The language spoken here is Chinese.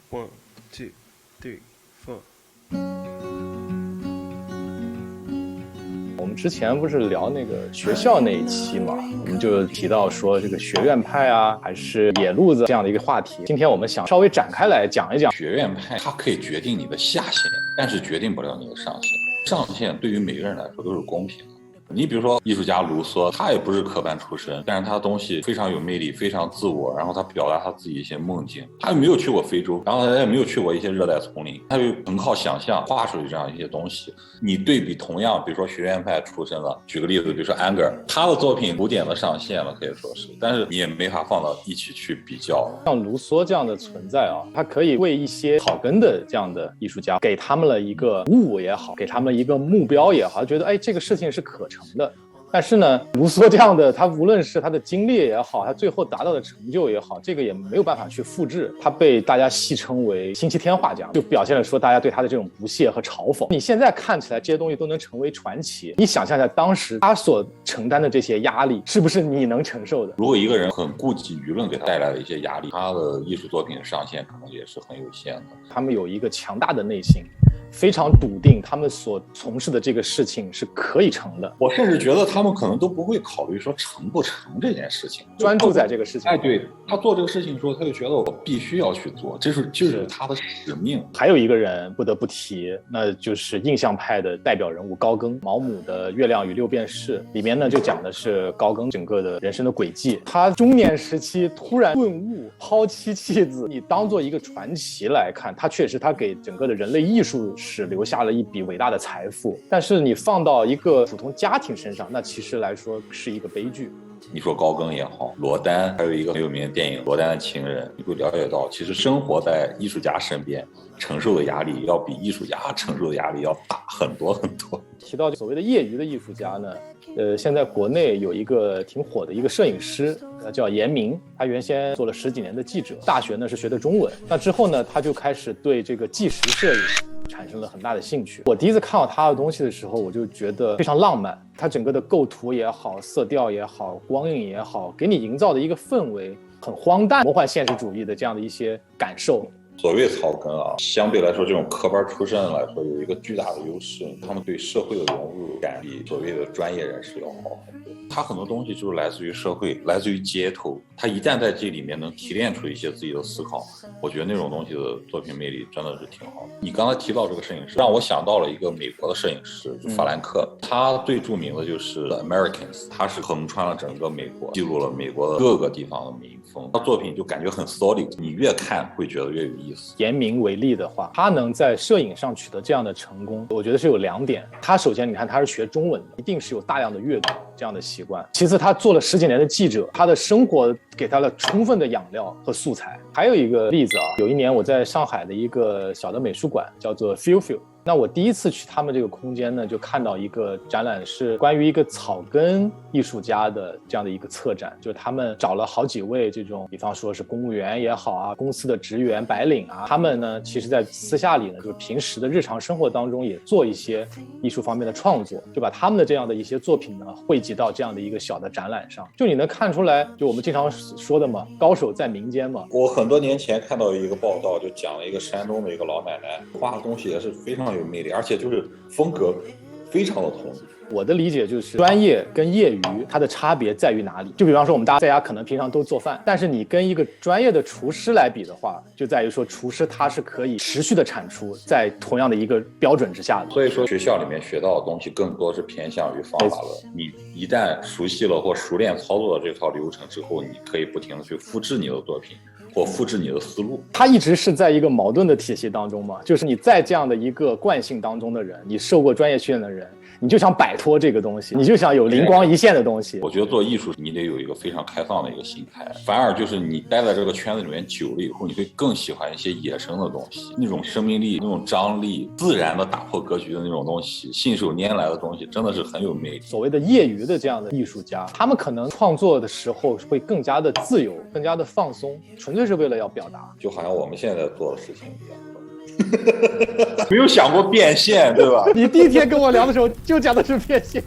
One, two, three, four。我们之前不是聊那个学校那一期嘛，我们就提到说这个学院派啊，还是野路子这样的一个话题。今天我们想稍微展开来讲一讲，学院派它可以决定你的下限，但是决定不了你的上限。上限对于每个人来说都是公平的。你比如说艺术家卢梭，他也不是科班出身，但是他的东西非常有魅力，非常自我，然后他表达他自己一些梦境。他又没有去过非洲，然后他也没有去过一些热带丛林，他就很靠想象画出这样一些东西。你对比同样比如说学院派出身的，举个例子，比如说安格尔，他的作品古典的上限了，可以说是，但是你也没法放到一起去比较。像卢梭这样的存在啊，他可以为一些草根的这样的艺术家给他们了一个鼓舞也好，给他们一个目标也好，觉得这个事情是可成的。但是呢，卢梭这样的，他无论是他的经历也好，他最后达到的成就也好，这个也没有办法去复制。他被大家戏称为星期天画家，就表现了说大家对他的这种不屑和嘲讽。你现在看起来这些东西都能成为传奇，你想象一下当时他所承担的这些压力，是不是你能承受的？如果一个人很顾及舆论给他带来的一些压力，他的艺术作品上限可能也是很有限的。他们有一个强大的内心，非常笃定他们所从事的这个事情是可以成的。我甚至觉得他们可能都不会考虑说成不成这件事情，专注在这个事情。对，他做这个事情的时候，他就觉得我必须要去做，就是他的使命。还有一个人不得不提，那就是印象派的代表人物高更。毛姆的《月亮与六便士》里面呢，就讲的是高更整个的人生的轨迹。他中年时期突然顿悟，抛妻弃子，你当做一个传奇来看，他确实他给整个的人类艺术史留下了一笔伟大的财富。但是你放到一个普通家庭身上，那其实来说是一个悲剧。你说高更也好，罗丹，还有一个很有名的电影《罗丹的情人》，你会了解到，其实生活在艺术家身边，承受的压力要比艺术家承受的压力要大很多很多。提到所谓的业余的艺术家呢，现在国内有一个挺火的一个摄影师，叫严明，他原先做了10几年的记者，大学呢是学的中文，那之后呢，他就开始对这个纪实摄影产生了很大的兴趣。我第一次看到他的东西的时候，我就觉得非常浪漫，他整个的构图也好，色调也好，光影也好，给你营造的一个氛围很荒诞、魔幻现实主义的这样的一些感受。所谓草根啊，相对来说，这种科班出身来说，有一个巨大的优势，他们对社会的融入感比所谓的专业人士要好很多。他很多东西就是来自于社会，来自于街头。他一旦在这里面能提炼出一些自己的思考，我觉得那种东西的作品魅力真的是挺好的。你刚才提到这个摄影师，让我想到了一个美国的摄影师，就法兰克。他最著名的就是《Americans》，他是横穿了整个美国，记录了美国的各个地方的民风。他作品就感觉很 solid， 你越看会觉得越有意思。严明为例的话，他能在摄影上取得这样的成功，我觉得是有2点。他首先，你看他是学中文的，一定是有大量的阅读这样的习惯。其次，他做了10几年的记者，他的生活给他了充分的养料和素材。还有一个例子啊，有一年我在上海的一个小的美术馆，叫做 Feel Feel。那我第一次去他们这个空间呢，就看到一个展览，是关于一个草根艺术家的这样的一个策展，就是他们找了好几位这种，比方说是公务员也好啊，公司的职员、白领啊，他们呢，其实在私下里呢，就是平时的日常生活当中也做一些艺术方面的创作，就把他们的这样的一些作品呢，汇集到这样的一个小的展览上。就你能看出来，就我们经常说的嘛，高手在民间嘛。我很多年前看到一个报道，就讲了一个山东的一个老奶奶画的东西也是非常有魅力，而且就是风格非常的统一。我的理解就是专业跟业余它的差别在于哪里？就比方说我们大家在家可能平常都做饭，但是你跟一个专业的厨师来比的话，就在于说厨师他是可以持续的产出在同样的一个标准之下的。所以说学校里面学到的东西更多是偏向于方法论，你一旦熟悉了或熟练操作了这套流程之后，你可以不停的去复制你的作品或复制你的思路。它一直是在一个矛盾的体系当中嘛，就是你在这样的一个惯性当中的人，你受过专业训练的人，你就想摆脱这个东西，你就想有灵光一现的东西。我觉得做艺术你得有一个非常开放的一个心态，反而就是你待在这个圈子里面久了以后，你会更喜欢一些野生的东西，那种生命力、那种张力、自然的打破格局的那种东西，信手拈来的东西，真的是很有魅力。所谓的业余的这样的艺术家，他们可能创作的时候会更加的自由，更加的放松，纯粹是为了要表达，就好像我们现在做的事情一样。没有想过变现，对吧？你第一天跟我聊的时候就讲的是变现。